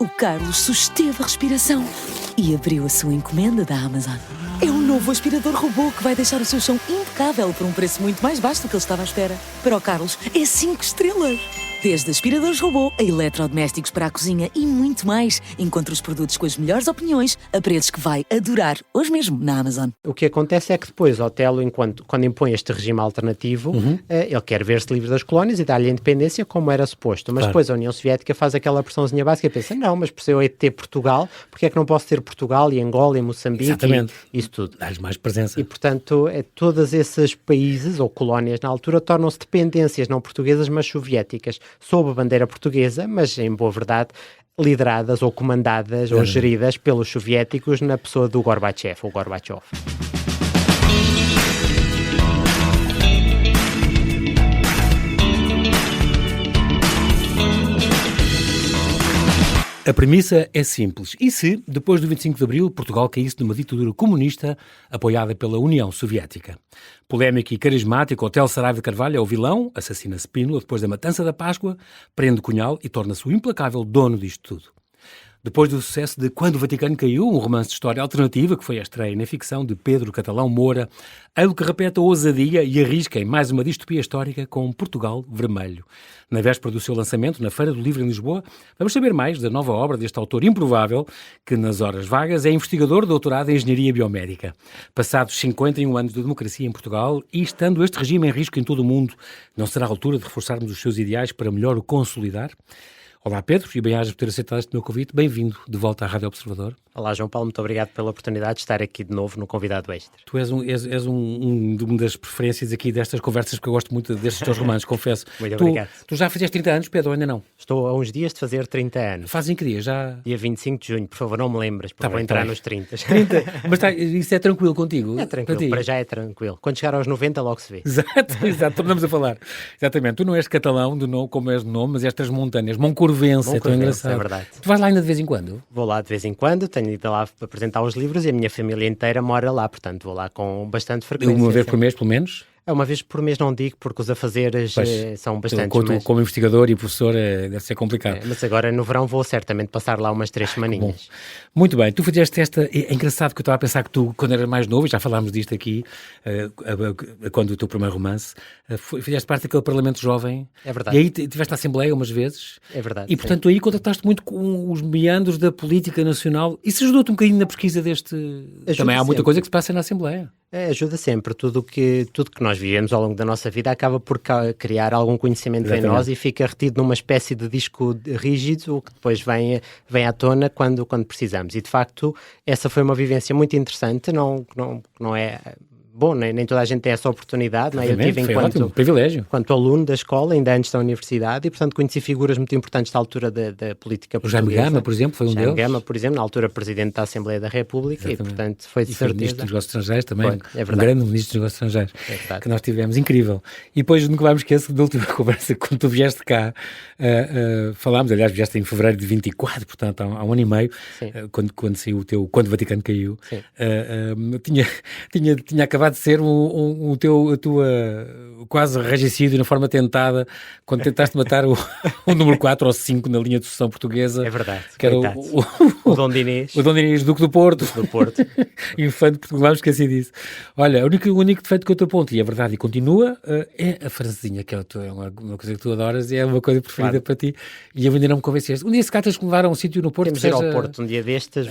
O Carlos susteve a respiração e abriu a sua encomenda da Amazon. É um novo aspirador robô que vai deixar o seu chão impecável por um preço muito mais baixo do que ele estava à espera. Para o Carlos, é 5 estrelas. Desde aspiradores robô a eletrodomésticos para a cozinha e muito mais. Encontre os produtos com as melhores opiniões a preços que vai adorar hoje mesmo na Amazon. O que acontece é que depois Otelo, quando impõe este regime alternativo, ele quer ver-se livre das colónias e dar-lhe a independência como era suposto. Mas Claro. depois a União Soviética faz aquela pressãozinha básica e pensa, não, mas por eu hei de ter Portugal, porque é que não posso ter Portugal e Angola e Moçambique Exatamente. e isso tudo? Dá-lhes mais presença. E, portanto, todos esses países ou colónias na altura tornam-se dependências não portuguesas, mas soviéticas, sob a bandeira portuguesa, mas em boa verdade lideradas ou comandadas ou geridas pelos soviéticos na pessoa do Gorbachev, ou Gorbachev. A premissa é simples. E se, depois do 25 de Abril, Portugal caísse numa ditadura comunista apoiada pela União Soviética? Polémico e carismático, Otelo Saraiva de Carvalho é o vilão, assassina Spínola depois da matança da Páscoa, prende Cunhal e torna-se o implacável dono disto tudo. Depois do sucesso de Quando o Vaticano Caiu, um romance de história alternativa que foi a estreia na ficção de Pedro Catalão Moura, ele que repete a ousadia e arrisca em mais uma distopia histórica com Portugal Vermelho. Na véspera do seu lançamento, na Feira do Livro em Lisboa, vamos saber mais da nova obra deste autor improvável, que nas horas vagas é investigador doutorado em Engenharia Biomédica. Passados 51 anos de democracia em Portugal e estando este regime em risco em todo o mundo, não será a altura de reforçarmos os seus ideais para melhor o consolidar? Olá Pedro, e bem-ajas por ter aceitado este meu convite. Bem-vindo de volta à Rádio Observador. Olá João Paulo, muito obrigado pela oportunidade de estar aqui de novo no Convidado Extra. Tu és uma das preferências aqui destas conversas, porque eu gosto muito destes teus romances, confesso. Muito obrigado. Tu já fizeste 30 anos, Pedro, ou ainda não? Estou a uns dias de fazer 30 anos. Fazem que dia? Já... Dia 25 de junho, por favor, não me lembres, porque Tá vou bem, entrar tá bem. nos 30. 30? Mas isso é tranquilo contigo? É tranquilo, para já é tranquilo. Quando chegar aos 90 logo se vê. Exato, tornamos a falar. Exatamente, tu não és catalão, como és de nome, mas és transmontâneas, moncorvense, é tão engraçado. É verdade. Tu vais lá ainda de vez em quando? Vou lá de vez em quando, tenho ido lá apresentar os livros e a minha família inteira mora lá, portanto vou lá com bastante frequência. Uma vez por mês, pelo menos? É uma vez por mês, não digo, porque os afazeres são bastantes. Mas... Como investigador e professor deve ser complicado. Mas agora no verão vou certamente passar lá umas 3 semaninhas. Bom. Muito bem, tu fizeste esta... É engraçado que eu estava a pensar que tu, quando eras mais novo, e já falámos disto aqui, quando o teu primeiro romance, fizeste parte daquele Parlamento Jovem. É verdade. E aí tiveste a Assembleia umas vezes. É verdade. E portanto aí contactaste muito com os meandros da política nacional. Isso ajudou-te um bocadinho na pesquisa deste... Também há muita coisa que se passa na Assembleia. Ajuda sempre. Tudo que nós vivemos ao longo da nossa vida acaba por criar algum conhecimento em nós e fica retido numa espécie de disco rígido, o que depois vem à tona quando precisamos. E, de facto, essa foi uma vivência muito interessante. Não é... Bom, nem toda a gente tem essa oportunidade, não é? Eu tive enquanto aluno da escola, ainda antes da universidade, e portanto conheci figuras muito importantes da altura da política portuguesa. O Jaime Gama, por exemplo, foi um deles. Jaime Gama, por exemplo, na altura presidente da Assembleia da República. Exatamente. E portanto foi de certeza. Ministro dos Negócios Estrangeiros também, é um grande Ministro dos Negócios Estrangeiros, que nós tivemos, incrível. E depois nunca mais me esqueço da última conversa, quando tu vieste cá, falámos, aliás, vieste em fevereiro de 24, portanto há um ano e meio, quando saiu o teu Quando o Vaticano Caiu, tinha acabado de ser a tua quase regicídio na forma tentada, quando tentaste matar o número 4 ou 5 na linha de sucessão portuguesa. É verdade. Que era o Dom Dinis. O Dom Dinis, Duque do Porto. Infante Portugal, não esqueci disso. Olha, o único defeito que eu te aponto, e é verdade, e continua, é a francesinha, que é uma coisa que tu adoras e é uma coisa preferida para ti, e eu ainda não me convenceste. Um dia se cá tens que me levar a um sítio no Porto. Temos de ir ao Porto um dia destes.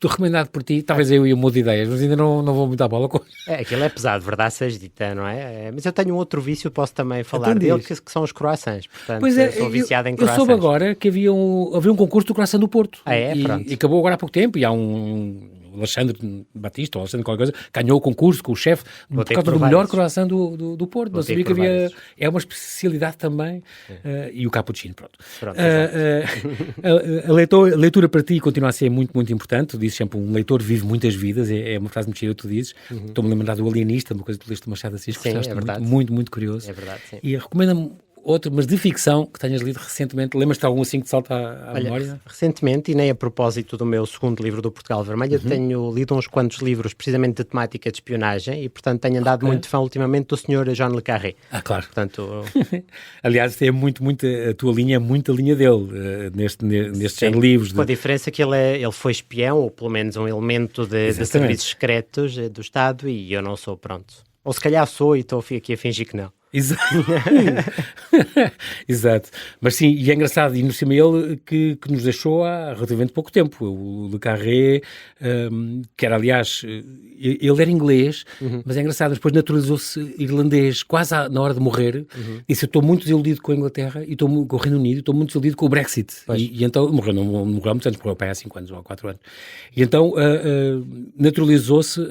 Recomendado por ti, talvez eu mudo de ideias, mas ainda não vou muito à bola com... Aquilo é pesado, verdade seja dita, não é? Mas eu tenho um outro vício, posso também falar dele, que são os croissants. Portanto, pois é, sou viciado em croissants. Eu soube agora que havia um concurso do croissant do Porto. Pronto. E acabou agora há pouco tempo, e há um Alexandre Batista, ou Alexandre qualquer coisa, ganhou o concurso com o chefe por causa do melhor croissant do Porto. Não sabia que havia... É uma especialidade também. E o cappuccino, pronto. A leitura para ti continua a ser muito, muito importante. Tu dizes sempre, um leitor vive muitas vidas, é uma frase muito cheia que tu dizes. Estou-me a lembrar do Alienista, uma coisa que tu leste do Machado de Assis, que gostaste muito, muito, muito curioso. É verdade, sim. E recomenda-me outro, mas de ficção, que tenhas lido recentemente. Lembras-te de algum assim que te salta à memória? Recentemente, e nem a propósito do meu segundo livro do Portugal Vermelho, eu tenho lido uns quantos livros precisamente de temática de espionagem e, portanto, tenho andado muito fã ultimamente do Sr. John le Carré. Claro. Portanto, aliás, é muito, a tua linha é muito a linha dele, nestes livros. Com a diferença que ele foi espião, ou pelo menos um elemento de serviços secretos do Estado, e eu não sou, pronto. Ou se calhar sou e estou aqui a fingir que não. Exato. Exato. Mas sim, e é engraçado, e no cima ele que nos deixou há relativamente pouco tempo. O Le Carré, que era, aliás, ele era inglês, mas é engraçado, depois naturalizou-se irlandês quase na hora de morrer. Disse: eu estou muito desiludido com a Inglaterra e estou com o Reino Unido, estou muito desiludido com o Brexit. E então, morreu, não morreu há muitos anos, morreu há 5 anos ou há 4 anos. E então naturalizou-se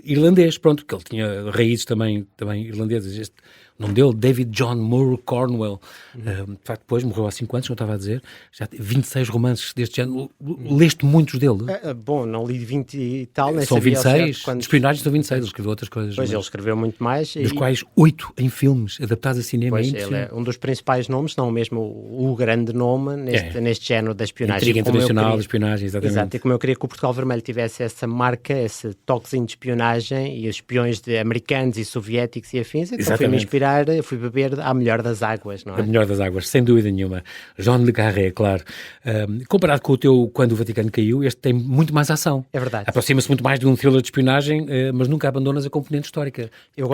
irlandês, pronto, porque ele tinha raízes também irlandesas. O nome dele, David John Moore Cornwell, de facto depois morreu há 5 anos, como eu estava a dizer, já tem 26 romances deste género. Leste muitos dele? Bom, não li 20 e tal, nem são 26, quando... de espionagem são 26, ele escreveu outras coisas. Pois, ele escreveu muito mais. Dos quais 8 em filmes, adaptados a cinema. Pois, ele é um dos principais nomes, não mesmo o grande nome neste género da espionagem. Intriga internacional de espionagem, exatamente. Exato, e como eu queria que o Portugal Vermelho tivesse essa marca, esse toquezinho de espionagem, e os espiões americanos e soviéticos e afins, então fui-me inspirar, fui beber à melhor das águas, não é? A melhor das águas, sem dúvida nenhuma. John le Carré, claro. Comparado com o teu Quando o Vaticano Caiu, este tem muito mais ação. É verdade. Aproxima-se muito mais de um thriller de espionagem, mas nunca abandonas a componente histórica.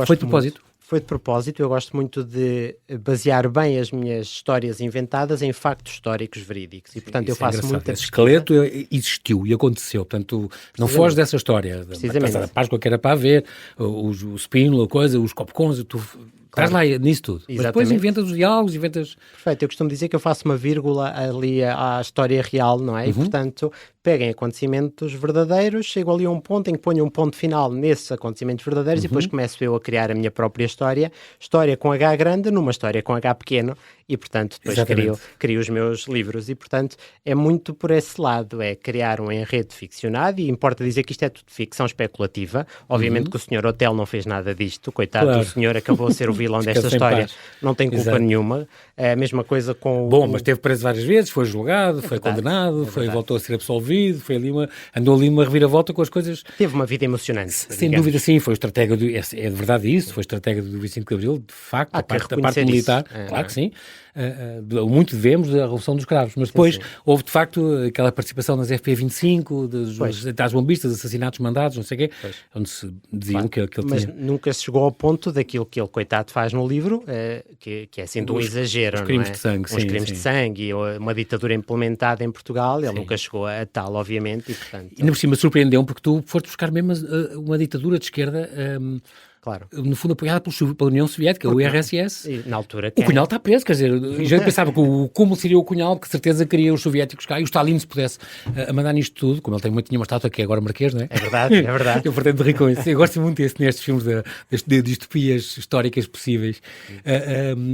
Foi de propósito? Foi de propósito. Eu gosto muito de basear bem as minhas histórias inventadas em factos históricos verídicos. E, portanto, eu faço muita Esse esqueleto existiu e aconteceu. Portanto, não foges dessa história. Precisamente. A Páscoa que era para haver, o Spínola, a coisa, os Copcons, estás lá nisso tudo. Exatamente. Mas depois inventas os diálogos, Perfeito. Eu costumo dizer que eu faço uma vírgula ali à história real, não é? E, portanto, peguem acontecimentos verdadeiros, chego ali a um ponto em que ponho um ponto final nesses acontecimentos verdadeiros e depois começo eu a criar a minha própria história com H grande numa história com H pequeno e, portanto, depois crio os meus livros. E, portanto, é muito por esse lado, é criar um enredo ficcionado e importa dizer que isto é tudo ficção especulativa. Obviamente que o Sr. Hotel não fez nada disto, coitado do senhor, acabou a ser o vilão desta história, não tem culpa nenhuma. É a mesma coisa com mas esteve preso várias vezes, foi julgado, foi condenado, voltou a ser absolvido, andou ali uma reviravolta com as coisas. Teve uma vida emocionante. Sem dúvida, sim, foi estratega é de verdade isso, foi estratega do 25 de Abril, de facto, a parte militar, claro que sim. Muito devemos da Revolução dos Cravos, mas depois houve de facto aquela participação nas FP25, dos atentados bombistas, assassinatos mandados, não sei o quê, onde se diziam que ele mas tinha... nunca se chegou ao ponto daquilo que ele, coitado, faz no livro, que é sendo um exagero, os crimes de sangue, os crimes de sangue e uma ditadura implementada em Portugal, ele nunca chegou a tal, obviamente, e portanto... E por cima surpreendeu porque tu foste buscar mesmo uma ditadura de esquerda... Claro. No fundo apoiada pela União Soviética, o URSS. E, na altura, o Cunhal está preso, quer dizer, já pensava que como seria o Cunhal, que certeza queria os soviéticos cá, e o Stalin se pudesse a mandar nisto tudo, como ele tinha uma estátua que é agora marquês, não é? É verdade, é verdade. Eu pretendo rir com isso. Eu gosto muito nestes filmes de distopias históricas possíveis.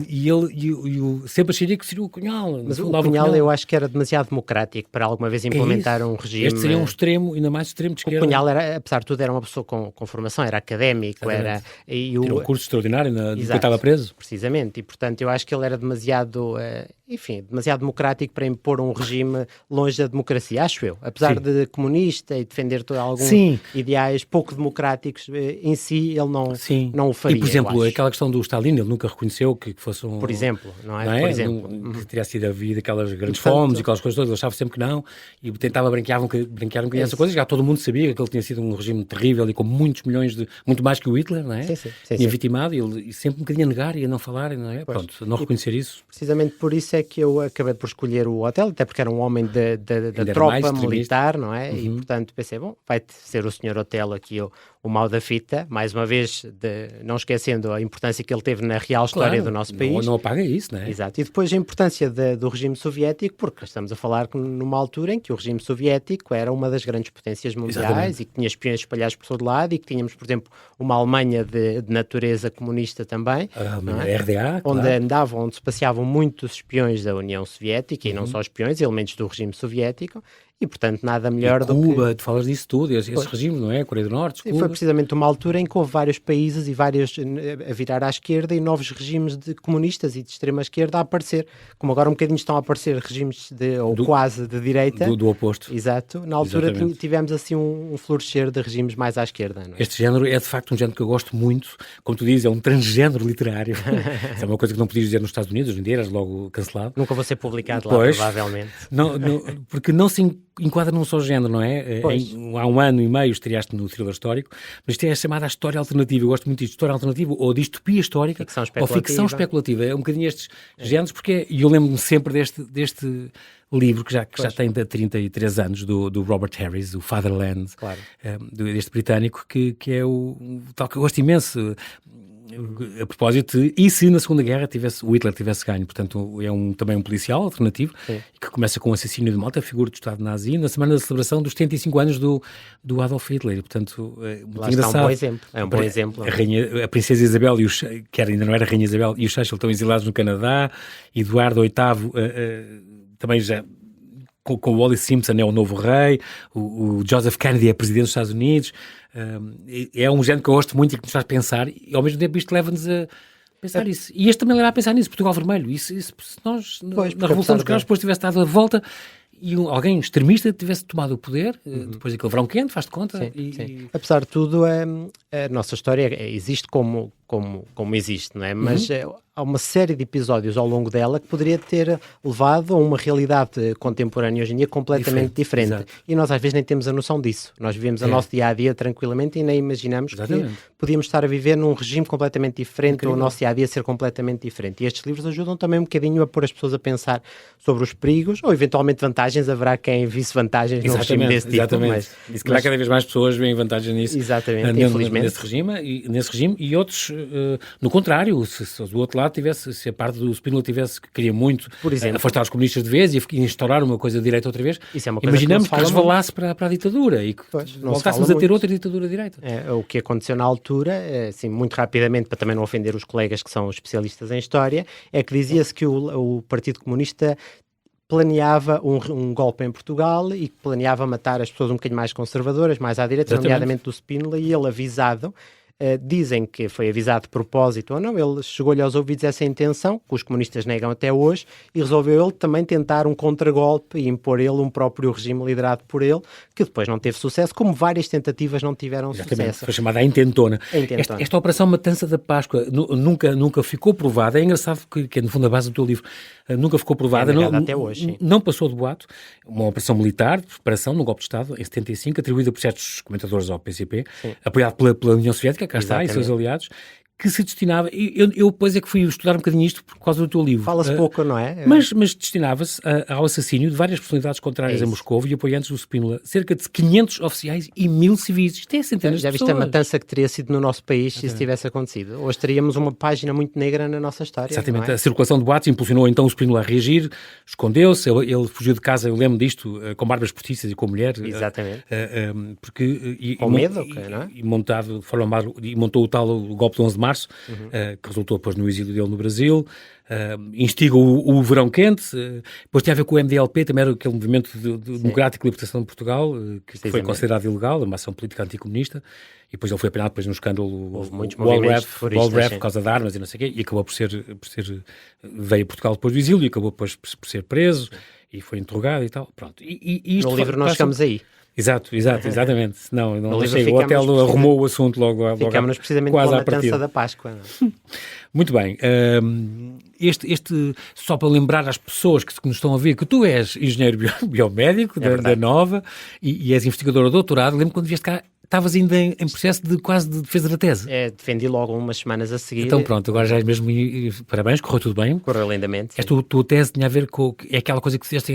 E ele sempre acharia que seria o Cunhal. Mas o Cunhal eu acho que era demasiado democrático para alguma vez implementar um regime. Este seria um extremo, ainda mais extremo de esquerda. O Cunhal, apesar de tudo, era uma pessoa com formação, era académico, tinha um curso extraordinário quando estava preso. Precisamente, e portanto eu acho que ele era demasiado, demasiado democrático para impor um regime longe da democracia, acho eu. Apesar de comunista e defender alguns ideais pouco democráticos, em si ele não o faria. E, por exemplo, aquela questão do Stalin, ele nunca reconheceu que fosse um... Por exemplo, não é? Por exemplo. Que teria sido havido aquelas grandes fomes e aquelas coisas todas, ele achava sempre que não, e tentava brincar um bocadinho essa coisa, já todo mundo sabia que ele tinha sido um regime terrível e com muitos milhões muito mais que o Hitler, não é? Tinha vitimado, e ele sempre um bocadinho a negar e a não falar, não é? Pronto, não reconhecer isso. Precisamente por isso é que eu acabei por escolher o Hotel, até porque era um homem da tropa militar, não é? E portanto pensei, vai ser o Sr. Hotel aqui o mau da fita, mais uma vez, não esquecendo a importância que ele teve na real história do nosso país. Não apaga isso, não é? Exato. E depois a importância do regime soviético, porque estamos a falar numa altura em que o regime soviético era uma das grandes potências mundiais e que tinha espiões espalhados por todo lado e que tínhamos, por exemplo, uma Alemanha de natureza comunista também, RDA, onde se passeavam muitos espiões da União Soviética e não só espiões, elementos do regime soviético. E, portanto, nada melhor do Cuba, que... tu falas disso tudo, esses regimes, não é? Coreia do Norte, Cuba. Foi precisamente uma altura em que houve vários países e vários a virar à esquerda e novos regimes de comunistas e de extrema-esquerda a aparecer. Como agora um bocadinho estão a aparecer regimes quase de direita. Do oposto. Exato. Na altura tivemos assim um florescer de regimes mais à esquerda. Não é? Este género é de facto um género que eu gosto muito. Como tu dizes, é um transgénero literário. É uma coisa que não podias dizer nos Estados Unidos, hoje em dia eras logo cancelado. Nunca vou ser publicado lá, provavelmente. Porque não se enquadra num só género, não é? Há 1 ano e meio estreaste no thriller histórico, mas isto é chamada a história alternativa. Eu gosto muito disto, história alternativa ou distopia histórica ou ficção especulativa. É um bocadinho estes géneros, porque eu lembro-me sempre deste livro que já tem 33 anos, do Robert Harris, o Fatherland, deste britânico, que é o tal que eu gosto imenso. A propósito, e se na Segunda Guerra o Hitler tivesse ganho? Portanto, é também um policial alternativo, que começa com o assassínio de uma alta figura do Estado nazi na semana da celebração dos 75 anos do Adolf Hitler. E, portanto, muito engraçado. É um bom exemplo. A Princesa Isabel, que ainda não era Rainha Isabel, e o Churchill estão exilados no Canadá. Eduardo VIII também já... Com o Wallis Simpson é o novo rei, o Joseph Kennedy é presidente dos Estados Unidos. É um género que eu gosto muito e que nos faz pensar, e ao mesmo tempo isto leva-nos a pensar isso. E este também leva a pensar nisso, Portugal Vermelho. Se nós, na Revolução dos Cravos, depois tivesse dado a volta e alguém extremista tivesse tomado o poder, depois daquele verão quente, faz-te conta? Sim. Apesar de tudo, a nossa história existe como existe, não é? Mas há uma série de episódios ao longo dela que poderia ter levado a uma realidade contemporânea hoje em dia completamente diferente. E nós às vezes nem temos a noção disso. Nós vivemos o nosso dia-a-dia tranquilamente e nem imaginamos que podíamos estar a viver num regime completamente diferente ou o nosso dia-a-dia ser completamente diferente. E estes livros ajudam também um bocadinho a pôr as pessoas a pensar sobre os perigos ou eventualmente vantagens. Haverá quem visse vantagens no regime desse tipo. Mas cada vez mais pessoas veem vantagens nisso. Exatamente, infelizmente. Nesse regime e outros, no contrário, se do outro lado se a parte do Spínola queria muito afastar os comunistas de vez e instaurar uma coisa de direita outra vez, imaginamos que resvalasse para a ditadura e que voltássemos a ter outra ditadura de direita. O que aconteceu na altura, assim, muito rapidamente, para também não ofender os colegas que são especialistas em história, é que dizia-se que o Partido Comunista planeava um golpe em Portugal e que planeava matar as pessoas um bocadinho mais conservadoras, mais à direita, nomeadamente do Spínola, e ele avisado. Dizem que foi avisado de propósito ou não, ele chegou-lhe aos ouvidos essa intenção, que os comunistas negam até hoje, e resolveu ele também tentar um contragolpe e impor ele um próprio regime liderado por ele, que depois não teve sucesso, como várias tentativas não tiveram sucesso. Foi chamada a intentona. Esta Operação Matança da Páscoa nunca ficou provada, é engraçado que é no fundo a base do teu livro, nunca ficou provada, até hoje, não passou de boato, uma operação militar de preparação num golpe de Estado em 75, atribuída por certos comentadores ao PCP, apoiado pela União Soviética, cá está, e seus aliados, que se destinava... Eu depois é que fui estudar um bocadinho isto por causa do teu livro. Fala-se pouco, não é? Mas destinava-se ao assassínio de várias personalidades contrárias a Moscou e apoiantes do Spínola, cerca de 500 oficiais e 1000 civis. Isto é centenas de pessoas. Já viste a matança que teria sido no nosso país se isso tivesse acontecido? Hoje teríamos uma página muito negra na nossa história. Exatamente. A circulação de boatos impulsionou então o Spínola a reagir, escondeu-se, ele fugiu de casa, eu lembro disto, com barbas postiças e com mulher. Exatamente. Com medo, não é? E montou o tal golpe de 11 de março, que resultou depois no exílio dele no Brasil, instiga o verão quente, depois tinha a ver com o MDLP, também era aquele movimento democrático de libertação de Portugal, que foi considerado ilegal, uma ação política anticomunista, e depois ele foi apanhado depois no escândalo Wallraf por causa de armas e não sei o quê, e acabou por ser veio a Portugal depois do exílio, e acabou depois por ser preso, e foi interrogado e tal, pronto. E isto no livro nós chegamos aí. Exatamente. Não chega. O hotel arrumou o assunto logo ficámos precisamente quase com a matança da Páscoa. Muito bem. Só para lembrar às pessoas que nos estão a ver que tu és engenheiro biomédico da Nova e és investigador de doutorado. Lembro quando vieste cá, estavas ainda em processo de quase de defesa da tese. Defendi logo umas semanas a seguir. Então pronto, agora já és mesmo... Parabéns, correu tudo bem. Correu lindamente. A tua tese tinha a ver com... É aquela coisa que fizeste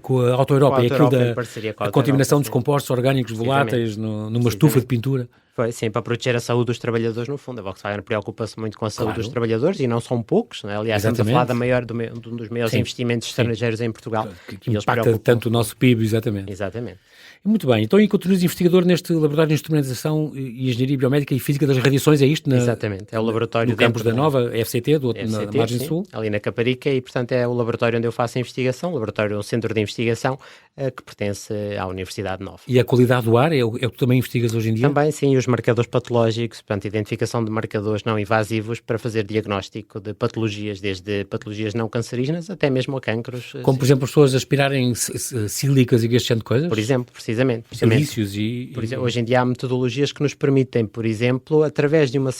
com a Auto-Europa. É aquilo da contaminação dos compostos orgânicos voláteis numa estufa de pintura. Foi, sim, para proteger a saúde dos trabalhadores, no fundo. A Volkswagen preocupa-se muito com a saúde dos trabalhores e não são poucos, não é? Aliás, estamos a falar de um dos maiores investimentos estrangeiros em Portugal. Que impacta tanto o nosso PIB, exatamente. Exatamente. Muito bem, então continuas investigador neste Laboratório de Instrumentação e Engenharia Biomédica e Física das Radiações, é isto? Exatamente, é o laboratório no campus da Nova, FCT, na Margem Sul. Ali na Caparica, e portanto é o laboratório onde eu faço a investigação, um centro de investigação que pertence à Universidade Nova. E a qualidade do ar é o que tu também investigas hoje em dia? Também, sim, os marcadores patológicos, portanto, identificação de marcadores não invasivos para fazer diagnóstico de patologias, desde patologias não cancerígenas até mesmo a cancros. Como, por exemplo, as pessoas aspirarem sílicas e este género de coisas? Por exemplo, precisamente. Silícios hoje em dia há metodologias que nos permitem, por exemplo, através de um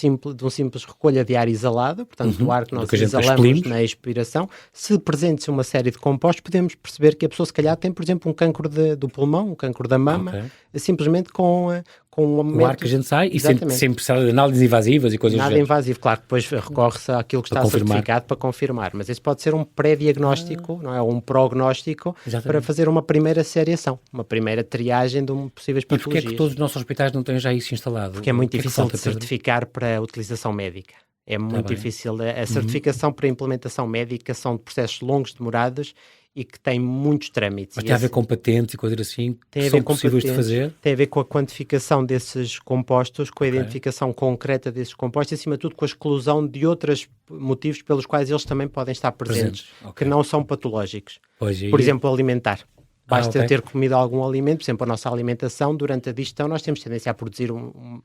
simples recolha de ar exalado, portanto, do ar que nós exalamos na expiração, se presente uma série de compostos, podemos perceber que a pessoa, se calhar, tem, por exemplo, um cancro do pulmão, um cancro da mama, simplesmente com um aumento... O ar que a gente sai e sem precisar de análises invasivas e coisas Nada invasivo, claro, depois recorre-se àquilo que está certificado para confirmar, mas esse pode ser um pré-diagnóstico, não é? Um prognóstico para fazer uma primeira seriação, uma primeira triagem de possíveis patologias. E porquê é que todos os nossos hospitais não têm já isso instalado? Porque é muito difícil de certificar para a utilização médica. É muito difícil. A certificação para a implementação médica são processos longos, demorados, e que tem muitos trâmites. Mas tem a ver com patentes e coisas assim que são possíveis de fazer? Tem a ver com a quantificação desses compostos, com a identificação concreta desses compostos e, acima de tudo, com a exclusão de outros motivos pelos quais eles também podem estar presentes. Que não são patológicos. Por exemplo, alimentar. Basta ter comido algum alimento, por exemplo, a nossa alimentação, durante a digestão, nós temos tendência a produzir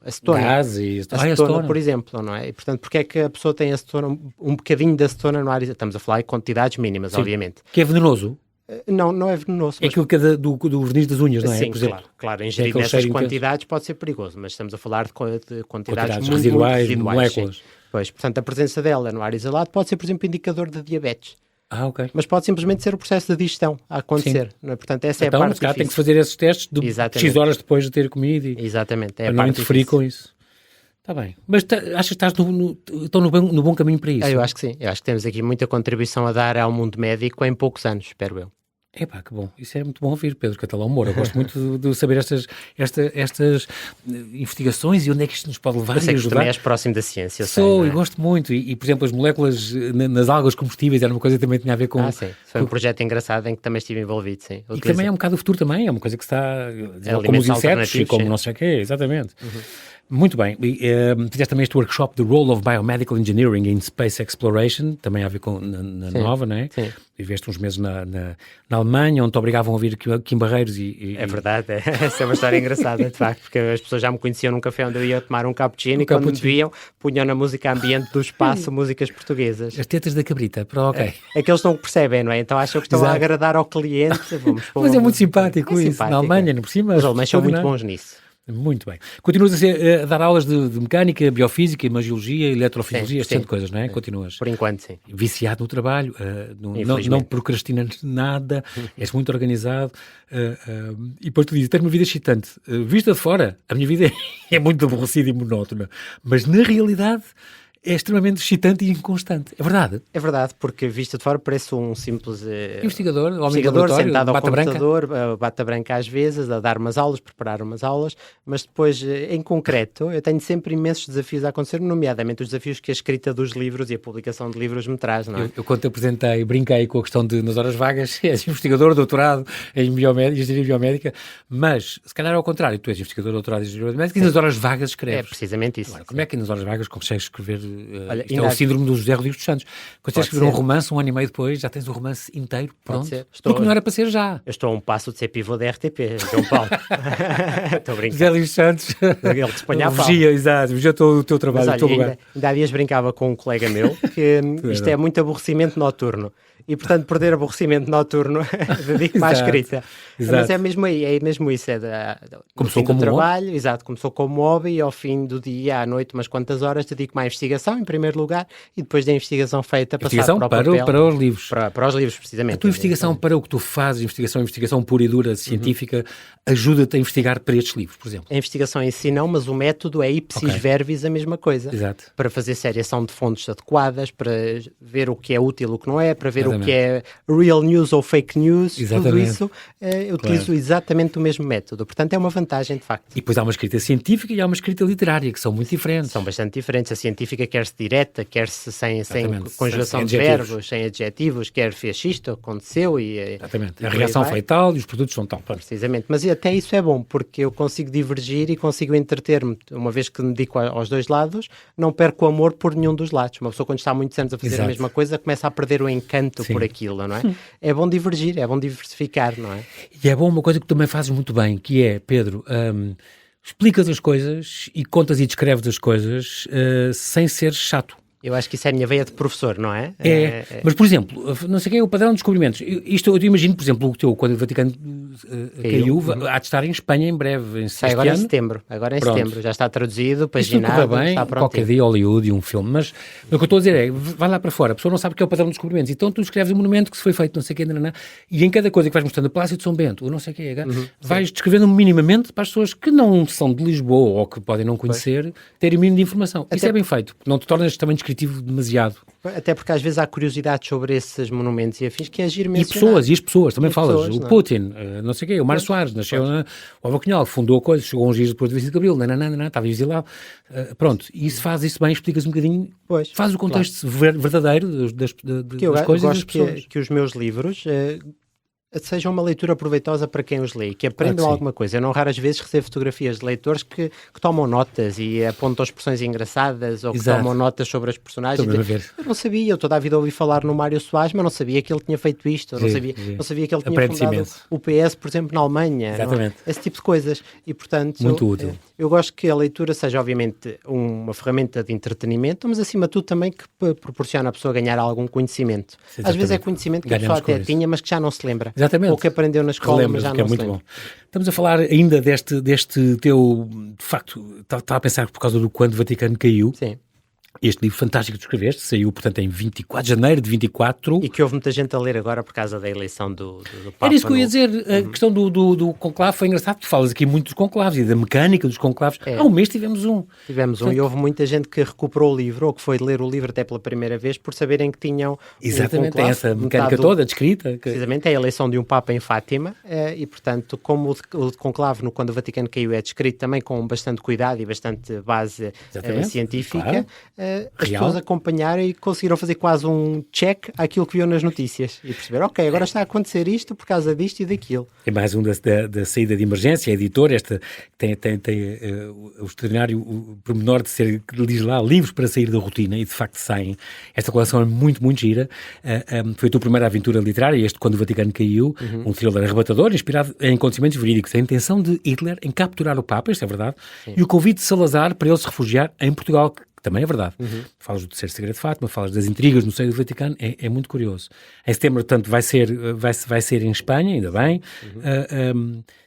acetona. Gás e acetona, por exemplo, não é? E, portanto, porque é que a pessoa tem acetona, um bocadinho de acetona no ar? Estamos a falar em quantidades mínimas, obviamente. Que é venenoso? Não é venenoso. É aquilo que é do verniz das unhas, não é? Sim, claro. Ingerir nessas quantidades pode ser perigoso, mas estamos a falar de quantidades muito residuais, muito moléculas. Pois, portanto, a presença dela no ar exalado pode ser, por exemplo, indicador de diabetes. Mas pode simplesmente ser o processo de digestão a acontecer. Não é? Portanto, essa é a parte difícil. Tem que fazer esses testes de X horas depois de ter comido. Exatamente. Para não interferir com isso. Está bem. Mas achas que estás no bom caminho para isso? Eu acho que sim. Eu acho que temos aqui muita contribuição a dar ao mundo médico em poucos anos, espero eu. Epá, que bom. Isso é muito bom ouvir, Pedro Catalão Moura. Eu gosto muito de saber estas investigações e onde é que isto nos pode levar. Eu sei que também és próximo da ciência. E gosto muito. E, por exemplo, as moléculas nas algas combustíveis era uma coisa que também tinha a ver com... sim. Foi um projeto engraçado em que também estive envolvido, sim. E também é um bocado o futuro também. É uma coisa que está... como os insetos e como não sei o quê. Exatamente. Muito bem. Fizeste também este workshop The Role of Biomedical Engineering in Space Exploration, também a ver com na Nova, não é? Sim. Viveste uns meses na Alemanha, onde te obrigavam a vir aqui em Barreiros É verdade, essa é uma história engraçada, de facto, porque as pessoas já me conheciam num café onde eu ia tomar um cappuccino e quando me viam, punham na música ambiente do espaço músicas portuguesas. As tetas da cabrita, É que eles não percebem, não é? Então acham que estão a agradar ao cliente. Mas é muito simpático isso, na Alemanha, por cima. Os alemães são muito bons nisso. Muito bem. Continuas a dar aulas de mecânica, biofísica, imagiologia, eletrofisiologia, este tipo de coisas, não é? Continuas. Por enquanto, sim. Viciado no trabalho, não procrastinas nada, és muito organizado, e depois tu dizes, tens uma vida excitante. Vista de fora, a minha vida é muito aborrecida e monótona, mas na realidade é extremamente excitante e inconstante. É verdade? É verdade, porque vista de fora parece um simples investigador sentado ao bata computador, bata branca às vezes, a dar umas aulas, preparar umas aulas, mas depois, em concreto, eu tenho sempre imensos desafios a acontecer, nomeadamente os desafios que a escrita dos livros e a publicação de livros me traz, não é? Eu quando te apresentei, brinquei com a questão de, nas horas vagas, és investigador, doutorado em engenharia biomédica, mas, se calhar ao contrário, tu és investigador, doutorado em engenharia biomédica e nas horas vagas escreves. É precisamente isso. Agora, como é que nas horas vagas consegues escrever... Olha, isto é o síndrome do José Rodrigues dos Santos. Quando tens que escrever um romance, um ano e meio depois, já tens o romance inteiro pronto. Porque não era para ser já. Eu estou a um passo de ser pivô da RTP, João Paulo. Estou a brincar. José Rodrigues dos Santos. Ele te espanha a pau. Vigia todo o teu trabalho. Mas, olha, ainda há dias brincava com um colega meu que isto é muito aborrecimento noturno. E, portanto, perder aborrecimento noturno, dedico-me à escrita. Mas é mesmo aí, é mesmo isso. Começou como trabalho, exato, começou como hobby e ao fim do dia, à noite, umas quantas horas, dedico-me à investigação, em primeiro lugar, e depois da investigação feita, passar para o papel. Para os livros. Para os livros, precisamente. A tua investigação para o que tu fazes, investigação pura e dura, científica, ajuda-te a investigar para estes livros, por exemplo? A investigação em si não, mas o método é ipsis verbis a mesma coisa. Exato. Para fazer seriação de fontes adequadas, para ver o que é útil, o que não é, para ver o que é real news ou fake news, tudo isso, eu utilizo exatamente o mesmo método. Portanto, é uma vantagem, de facto. E depois há uma escrita científica e há uma escrita literária, que são muito diferentes. São bastante diferentes. A científica quer-se direta, quer-se sem conjugação de verbos, sem adjetivos, quer fez isto, aconteceu e... Exatamente. A reação foi tal e os produtos são tal. Precisamente. Mas até isso é bom, porque eu consigo divergir e consigo entreter-me. Uma vez que me dedico aos dois lados, não perco o amor por nenhum dos lados. Uma pessoa, quando está há muitos anos a fazer a mesma coisa, começa a perder o encanto por aquilo, não é? É bom divergir, é bom diversificar, não é? E é bom uma coisa que também fazes muito bem, que é, Pedro, explicas as coisas e contas e descreves as coisas sem ser chato. Eu acho que isso é a minha veia de professor, não é? Mas, por exemplo, não sei o que é o padrão de descobrimentos. Eu imagino, por exemplo, o teu, quando o Vaticano caiu, há de estar em Espanha em breve, agora em setembro. Agora em setembro. Já está traduzido, paginado, bem, está pronto. Qualquer dia Hollywood e um filme. Mas o que eu estou a dizer é, vai lá para fora, a pessoa não sabe o que é o padrão de descobrimentos. Então tu escreves um monumento que se foi feito, não sei o que, e em cada coisa que vais mostrando, o Palácio de São Bento, ou não sei o que, vais descrevendo minimamente para as pessoas que não são de Lisboa ou que podem não conhecer, terem o mínimo de informação. Isso é bem feito. Não te tornas também descritivo demasiado. Até porque às vezes há curiosidade sobre esses monumentos e afins que é giro mencionar. E as pessoas, também falas. O Putin, não sei o quê, o Mário Soares, nasceu o Avacunhal, fundou a coisa, chegou uns dias depois do 25 de Abril, estava exilado. Pronto, e se faz isso bem, explicas um bocadinho, faz o contexto verdadeiro das coisas e das pessoas. Eu gosto que os meus livros... seja uma leitura proveitosa para quem os lê, que aprendam alguma coisa. Eu não raras vezes recebo fotografias de leitores que tomam notas e apontam expressões engraçadas ou que tomam notas sobre as personagens. Eu não sabia, eu toda a vida ouvi falar no Mário Soares, mas não sabia que ele tinha feito isto, não sabia que ele tinha fundado o PS, por exemplo, na Alemanha. Esse tipo de coisas. E, portanto, muito útil. Eu gosto que a leitura seja, obviamente, uma ferramenta de entretenimento, mas, acima de tudo, também que proporciona à pessoa ganhar algum conhecimento. Às vezes é conhecimento que a pessoa até tinha, mas que já não se lembra. Exatamente. Ou que aprendeu na escola, mas já não se lembra. Bom. Estamos a falar ainda deste teu... De facto, estava a pensar que por causa do quando o Vaticano caiu... Sim. Este livro fantástico que tu escreveste saiu, portanto, em 24 de janeiro de 24. E que houve muita gente a ler agora por causa da eleição do Papa. Era isso que eu ia dizer. A questão do conclave foi engraçado. Tu falas aqui muito dos conclaves e da mecânica dos conclaves. Há um mês tivemos um. E houve muita gente que recuperou o livro ou que foi ler o livro até pela primeira vez por saberem que tinham exatamente, tem essa mecânica toda descrita. Precisamente, é a eleição de um Papa em Fátima e, portanto, como o conclave, quando o Vaticano caiu, é descrito também com bastante cuidado e bastante base científica, claro. As pessoas acompanharam e conseguiram fazer quase um check àquilo que viam nas notícias e perceber, ok, agora está a acontecer isto por causa disto e daquilo. É mais um da saída de emergência, a editora, tem o extraordinário o pormenor de ser, diz lá, livros para sair da rotina, e de facto saem. Esta coleção é muito, muito gira. Foi a tua primeira aventura literária, este Quando o Vaticano Caiu, um thriller arrebatador, inspirado em acontecimentos verídicos. A intenção de Hitler em capturar o Papa, isto é verdade, e o convite de Salazar para ele se refugiar em Portugal, também é verdade. Falas do terceiro segredo de Fátima, falas das intrigas no seio do Vaticano, é muito curioso. Em setembro, portanto, vai ser em Espanha, ainda bem.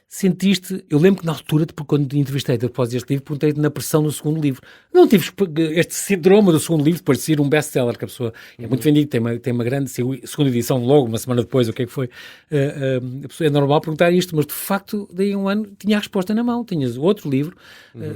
Sentiste, eu lembro que na altura, quando te entrevistei após este livro, perguntei-te na pressão do segundo livro. Não tive este síndrome do segundo livro, depois de ser um best-seller, que a pessoa é muito vendido, tem uma grande segunda edição logo, uma semana depois, o que é que foi. A pessoa, é normal perguntar isto, mas de facto, daí a um ano, tinha a resposta na mão. Tinhas outro livro,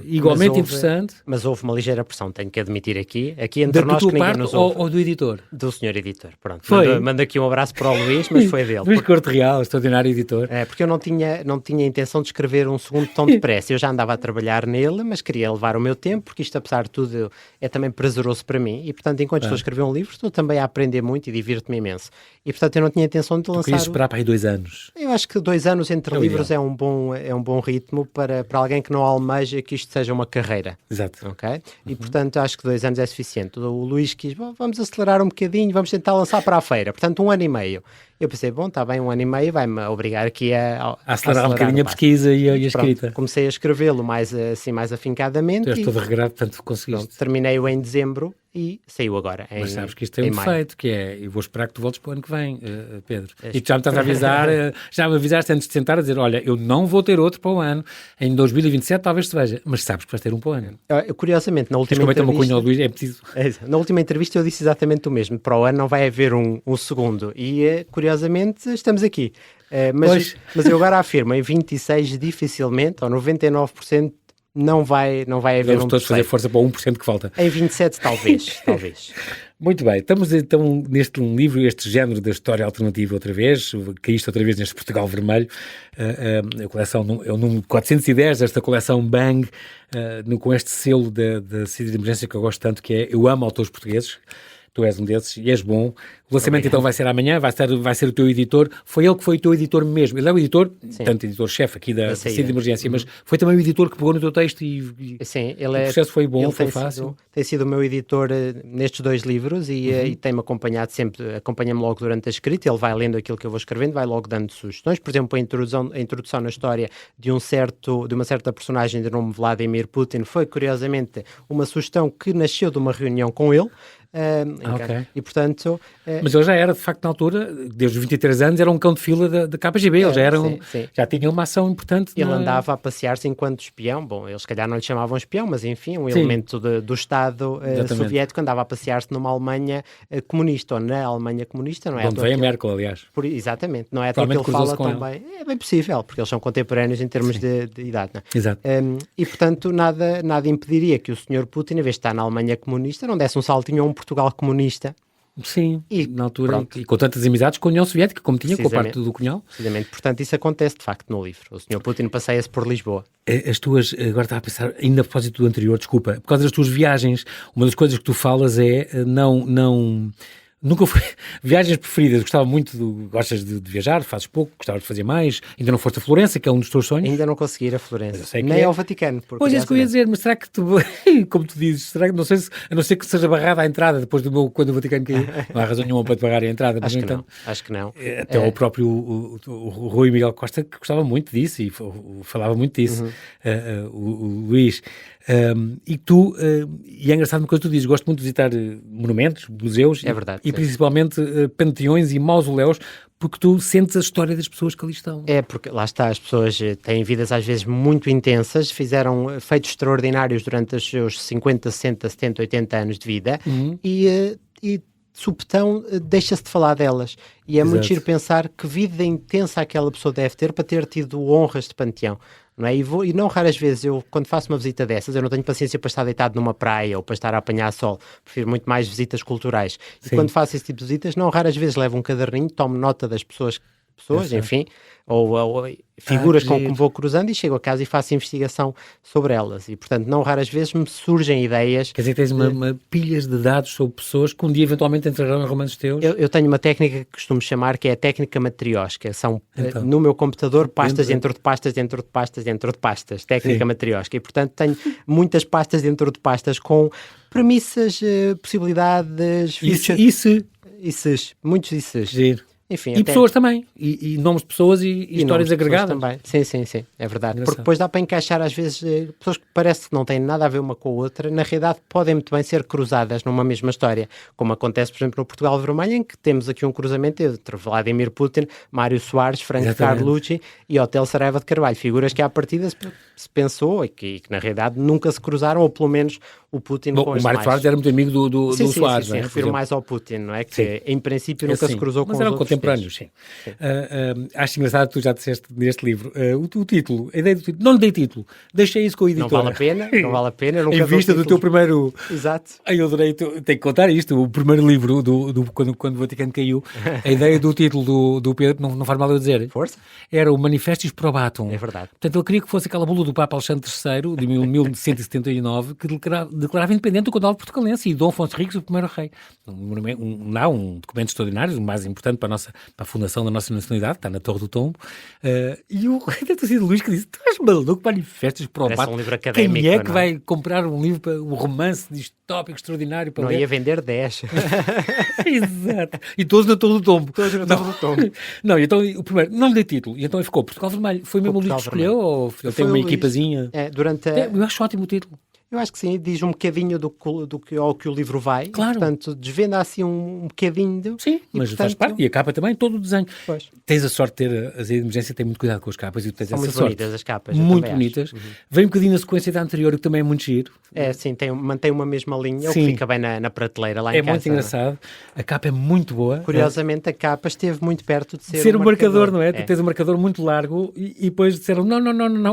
igualmente interessante. Mas houve uma ligeira pressão, tenho que admitir aqui entre nós que ninguém nos ouve. Ou do editor? Do senhor editor, pronto. Manda aqui um abraço para o Luís, mas foi dele. Luís Corte Real, extraordinário editor. Porque eu não tinha a intenção de escrever um segundo tão depressa. Eu já andava a trabalhar nele, mas queria levar o meu tempo, porque isto, apesar de tudo, é também prazeroso para mim. E, portanto, enquanto estou a escrever um livro, estou também a aprender muito e divirto-me imenso. E, portanto, eu não tinha intenção de lançar... Querias esperar para aí 2 anos? Eu acho que 2 anos entre livros é um bom ritmo para alguém que não almeja que isto seja uma carreira. Exato. Okay? E, portanto, acho que 2 anos é suficiente. O Luís quis, vamos acelerar um bocadinho, vamos tentar lançar para a feira. Portanto, 1 ano e meio. Eu pensei, está bem, 1 ano e meio vai-me obrigar aqui a acelerar um bocadinho a pesquisa e a escrita. Comecei a escrevê-lo mais afincadamente. Tu és todo regrado, portanto conseguiste. Terminei-o em dezembro e saiu agora. Mas sabes que isto tem um defeito, que é, eu vou esperar que tu voltes para o ano que vem, Pedro. E tu já me estás a avisar, já me avisaste antes de sentar a dizer, olha, eu não vou ter outro para o ano, em 2027 talvez te veja, mas sabes que vais ter um para o ano. Curiosamente, na última entrevista... É preciso. Na última entrevista eu disse exatamente o mesmo, para o ano não vai haver um segundo, e curiosamente estamos aqui. Mas eu agora afirmo, em 26 dificilmente, ou 99%, não vai haver Vamos todos fazer força para o 1% que falta. Em 27 talvez. Muito bem, estamos então neste livro, este género da história alternativa outra vez, caíste outra vez neste Portugal Vermelho, a coleção é o número 410 desta coleção Bang, com este selo da Cidade de Emergência que eu gosto tanto, que é Eu Amo Autores Portugueses. Tu és um desses e és bom. O lançamento então vai ser amanhã, vai ser o teu editor. Foi ele que foi o teu editor mesmo. Ele é o editor, tanto editor-chefe aqui da Cidade de Emergência, mas foi também o editor que pegou no teu texto Sim, o processo foi bom, foi fácil. Tem sido o meu editor nestes 2 livros e tem-me acompanhado sempre, acompanha-me logo durante a escrita, ele vai lendo aquilo que eu vou escrevendo, vai logo dando sugestões. Por exemplo, a introdução na história de uma certa personagem de nome Vladimir Putin foi, curiosamente, uma sugestão que nasceu de uma reunião com ele. Okay. E portanto... Mas ele já era, de facto, na altura, desde os 23 anos, era um cão de fila da KGB, ele já tinha uma ação importante. Ele andava a passear-se enquanto espião, bom, eles se calhar não lhe chamavam espião, mas enfim, um elemento do Estado soviético, andava a passear-se numa Alemanha comunista, ou na Alemanha comunista, não é? Onde veio a Merkel, aliás. Exatamente, não é à toa que ele fala também. É bem possível, porque eles são contemporâneos em termos de idade, não é? Exato. E portanto, nada impediria que o Sr. Putin, em vez de estar na Alemanha comunista, não desse um saltinho a um Portugal comunista. Sim, e na altura, e com tantas amizades com a União Soviética, como tinha com a parte do Cunhal. Precisamente, portanto, isso acontece de facto no livro. O Sr. Putin passeia-se por Lisboa. Agora estava a pensar, ainda a propósito do anterior, desculpa, por causa das tuas viagens, uma das coisas que tu falas é nunca foi viagens preferidas, gostas de viajar, fazes pouco, gostavas de fazer mais, ainda não foste a Florença, que é um dos teus sonhos? Ainda não consegui ir a Florença, nem ao Vaticano. Pois é isso que eu ia dizer, mas será que tu, como tu dizes, será que, não sei se, a não ser que seja barrada a entrada depois quando o Vaticano caiu, não há razão nenhuma para te barrar a entrada, mas acho que não. Até o próprio o Rui Miguel Costa, que gostava muito disso e falava muito disso, o Luís. E tu, e é engraçado uma coisa que tu dizes, gosto muito de visitar monumentos, museus, é verdade, e principalmente panteões e mausoléus, porque tu sentes a história das pessoas que ali estão. É, porque lá está, as pessoas têm vidas às vezes muito intensas, fizeram feitos extraordinários durante os seus 50, 60, 70, 80 anos de vida e supetão deixa-se de falar delas. E é muito giro pensar que vida intensa aquela pessoa deve ter para ter tido honras de panteão. Não é? E não raras vezes, eu quando faço uma visita dessas, eu não tenho paciência para estar deitado numa praia ou para estar a apanhar sol, prefiro muito mais visitas culturais. E quando faço esse tipo de visitas, não raras vezes levo um caderninho, tomo nota das pessoas, enfim, ou figuras com que me vou cruzando e chego a casa e faço investigação sobre elas. E, portanto, não raras vezes me surgem ideias. Quer dizer, tens uma pilhas de dados sobre pessoas que um dia eventualmente entrarão em romances teus? Eu tenho uma técnica que costumo chamar que é a técnica matriosca. São, no meu computador, pastas dentro de pastas, dentro de pastas, dentro de pastas. Técnica matriosca. E, portanto, tenho muitas pastas dentro de pastas com premissas, possibilidades... Isses, muitos isses. Giro. Enfim, e pessoas também, e nomes de pessoas e histórias agregadas. Também. Sim, é verdade. Porque depois dá para encaixar às vezes pessoas que parece que não têm nada a ver uma com a outra, na realidade podem muito bem ser cruzadas numa mesma história, como acontece, por exemplo, no Portugal Vermelho, em que temos aqui um cruzamento entre Vladimir Putin, Mário Soares, Franco Carlucci e Hotel Saraiva de Carvalho, figuras que à partida se pensou e que na realidade nunca se cruzaram, ou pelo menos o Putin com o Mário Soares era muito amigo do Soares, sim, refiro mais ao Putin, não é? Que em princípio nunca se cruzou com os outros. Contemporâneos, sim. Acho engraçado que tu já disseste neste livro o título, a ideia do título, não lhe dei título, deixei isso com o editor. Não vale a pena. Em vista do teu primeiro... Exato. Eu adorei, tenho que contar isto, o primeiro livro, quando o Vaticano caiu, a ideia do título do Pedro, não faz mal eu dizer. Força. Era o Manifestis Probatum. É verdade. Portanto, ele queria que fosse aquela bula do Papa Alexandre III, de 1179, que declarava independente do Condado Portugalense e Dom Afonso Henriques, o primeiro rei. Um documento extraordinário, o mais importante para a fundação da nossa nacionalidade, está na Torre do Tombo. E o rei deve ter sido Luís que disse: tu és maluco, Manifestos Probatum. Um livro académico. Quem é que vai comprar um livro, um romance distópico extraordinário para ler? Não ia vender 10. Exato. E todos na Torre do Tombo. Todos na Torre do Tombo. Não, então o primeiro, não lhe dei título, e então ficou Portugal Vermelho. Foi mesmo o Luís que escolheu? Ou ele tem uma equipazinha? Eu acho ótimo o título. Eu acho que sim, diz um bocadinho ao que o livro vai. Claro. E, portanto, desvenda assim um bocadinho. Sim, mas faz parte. E a capa também, todo o desenho. Pois. Tens a sorte de ter, as emergências têm muito cuidado com as capas e tu tens São essa muito sorte. bonitas as capas. Muito bonitas. Vem um bocadinho na sequência da anterior, que também é muito giro. É, sim, mantém uma mesma linha, o que fica bem na prateleira lá em casa. É muito engraçado. A capa é muito boa. Curiosamente, a capa esteve muito perto de ser um marcador, não é? Tu tens um marcador muito largo e depois disseram, não,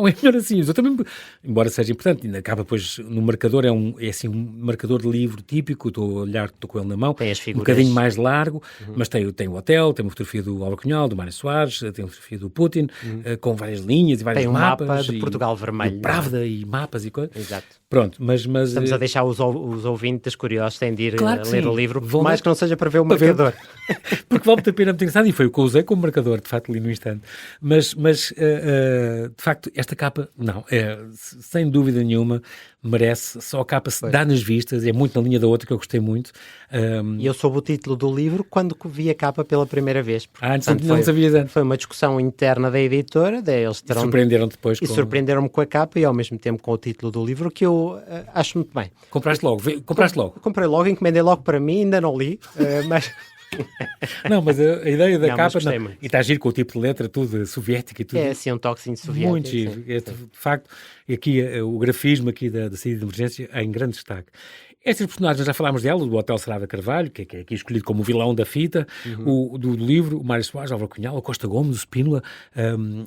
é melhor assim. Eu também, embora seja importante, na capa depois no marcador é assim um marcador de livro típico, estou a olhar, estou com ele na mão, tem as figuras, um bocadinho mais largo, mas tem o hotel, tem uma fotografia do Álvaro Cunhal, do Mário Soares, tem uma fotografia do Putin, com várias linhas e vários tem um mapas. Mapa de Portugal vermelho. Pravda e mapas e coisas. Exato. Pronto, mas... Estamos a deixar os ouvintes curiosos, têm de ir claro ler sim. o livro, mais que não seja para ver o para marcador. Porque vale muito a pena, muito engraçado, e foi o que eu usei como marcador, de facto, ali no instante. Mas de facto, esta capa, não, sem dúvida nenhuma, merece, só a capa se dá nas vistas, é muito na linha da outra, que eu gostei muito. E eu soube o título do livro quando vi a capa pela primeira vez. Porque, não sabias antes. Foi uma discussão interna da editora, eles terão... surpreenderam depois. E surpreenderam-me com a capa e ao mesmo tempo com o título do livro, que eu acho muito bem. Compraste logo? Comprei logo, encomendei logo para mim, ainda não li, mas... Não, mas a ideia da capa, e está a giro com o tipo de letra, tudo soviética e tudo. É assim um toquezinho soviético. Muito giro. De facto, aqui o grafismo aqui da saída de emergência é em grande destaque. Estas personagens, já falámos dela, do Hotel Saraiva Carvalho, que é aqui escolhido como o vilão da fita, do livro, o Mário Soares, Álvaro Cunhal, a Costa Gomes, o Spínola.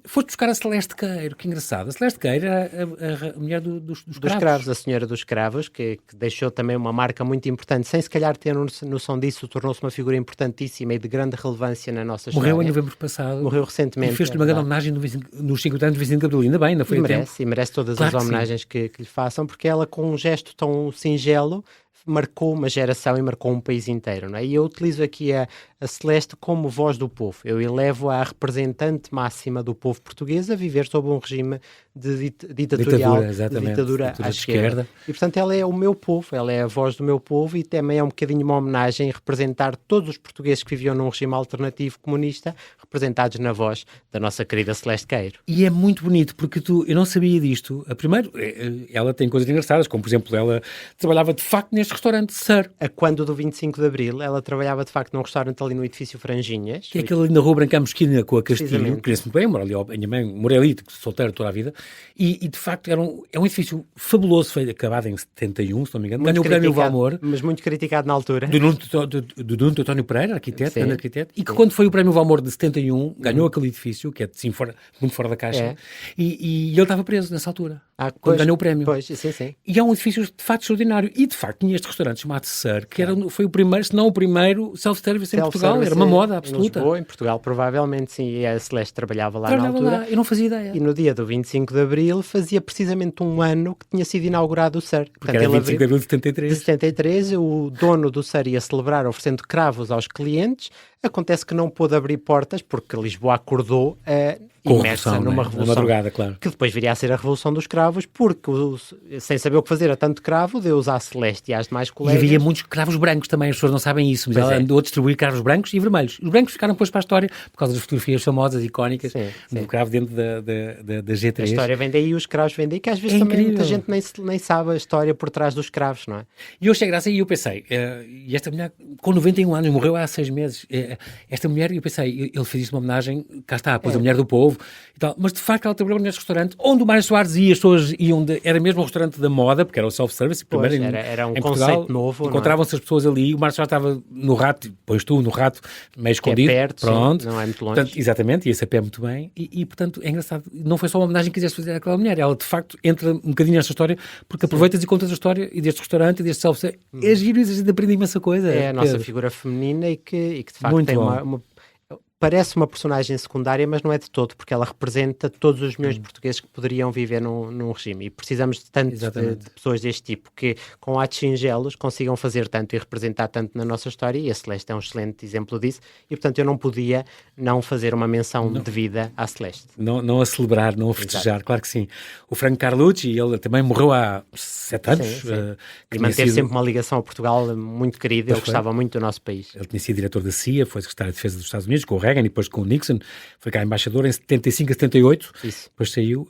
Foste buscar a Celeste Queiro, que engraçado. A Celeste Queiro era a mulher dos escravos. A senhora dos escravos, que deixou também uma marca muito importante, sem se calhar ter noção disso, tornou-se uma figura importantíssima e de grande relevância na nossa história. Morreu em novembro passado. Morreu recentemente. E fez-lhe uma grande homenagem nos 50 anos de Vicente Gabriel. Ainda bem, não foi e merece todas as homenagens que lhe façam, porque ela, com um gesto tão singelo, marcou uma geração e marcou um país inteiro, não é? E eu utilizo aqui a Celeste como voz do povo. Eu elevo a representante máxima do povo português a viver sob um regime de ditadura à esquerda. E, portanto, ela é o meu povo, ela é a voz do meu povo e também é um bocadinho uma homenagem representar todos os portugueses que viviam num regime alternativo comunista, representados na voz da nossa querida Celeste Queiro. E é muito bonito, porque eu não sabia disto. Primeiro, ela tem coisas engraçadas, como, por exemplo, ela trabalhava de facto neste restaurante Sir. A quando do 25 de Abril, ela trabalhava de facto num restaurante ali no edifício Franjinhas. Que é aquele ali na Rua Branca Mosquina com a Castilho. Conheço muito bem, a minha mãe morei ali, solteiro toda a vida. E de facto é um edifício fabuloso, foi acabado em 71, se não me engano. Ganhou o Prémio Valmor. Mas muito criticado na altura. Do Nuno António Pereira, grande arquiteto. E que quando foi o Prémio Valmor de 71, ganhou aquele edifício, que é assim, muito fora da caixa. E ele estava preso nessa altura. Quando ganhou o prémio. Sim. E é um edifício de facto extraordinário. E de facto tinha este restaurante chamado Sir, que foi o primeiro, se não o primeiro, self-service em Portugal. Era uma moda absoluta. Em Portugal, provavelmente, sim. E a Celeste trabalhava lá na altura. Eu não fazia ideia. E no dia do 25 de Abril fazia precisamente um ano que tinha sido inaugurado o Sir. Porque era 25 de Abril de 73. De 73, o dono do Sir ia celebrar oferecendo cravos aos clientes. Acontece que não pôde abrir portas porque Lisboa acordou imersa numa revolução. Na madrugada, claro. Que depois viria a ser a Revolução dos Cravos, porque sem saber o que fazer a tanto cravo, deu-os à Celeste e às demais colegas. E havia muitos cravos brancos também, as pessoas não sabem isso, mas ela andou a distribuir cravos brancos e vermelhos. Os brancos ficaram depois para a história, por causa das fotografias famosas, icónicas, do cravo dentro da G3. A história vem daí e os cravos vêm daí, que às vezes também muita gente nem sabe a história por trás dos cravos, não é? E eu achei graça e eu pensei, e esta mulher com 91 anos, morreu há 6 meses, esta mulher, eu pensei, ele fez isto uma homenagem, cá está, depois a mulher do povo e tal, mas de facto ela trabalhou neste restaurante onde o Mário Soares ia, as pessoas iam, era mesmo um restaurante da moda, porque era o self-service, primeiro era um em conceito Portugal, novo. Encontravam-se as pessoas ali, o Mário Soares estava no rato, depois tu no rato, meio escondido, é perto, pronto, não é muito longe. Portanto, exatamente, ia-se a pé muito bem, e portanto é engraçado, não foi só uma homenagem que quiseste fazer àquela mulher, ela de facto entra um bocadinho nesta história, porque aproveitas e contas a história e deste restaurante e deste self-service, é giro, a gente aprende imensa coisa. É a nossa figura feminina e que de facto muito tem uma parece uma personagem secundária, mas não é de todo, porque ela representa todos os milhões de portugueses que poderiam viver num regime. E precisamos de tanto de pessoas deste tipo, que com atos singelos consigam fazer tanto e representar tanto na nossa história, e a Celeste é um excelente exemplo disso, e portanto eu não podia não fazer uma menção devida à Celeste. Não a celebrar, não a festejar, claro que sim. O Franco Carlucci, ele também morreu há 7 anos. Sim. E manteve sempre uma ligação a Portugal muito querida, ele gostava muito do nosso país. Ele tinha sido diretor da CIA, foi secretário de Defesa dos Estados Unidos, com o Reagan e depois com o Nixon, foi cá embaixador em 75 a 78, depois saiu.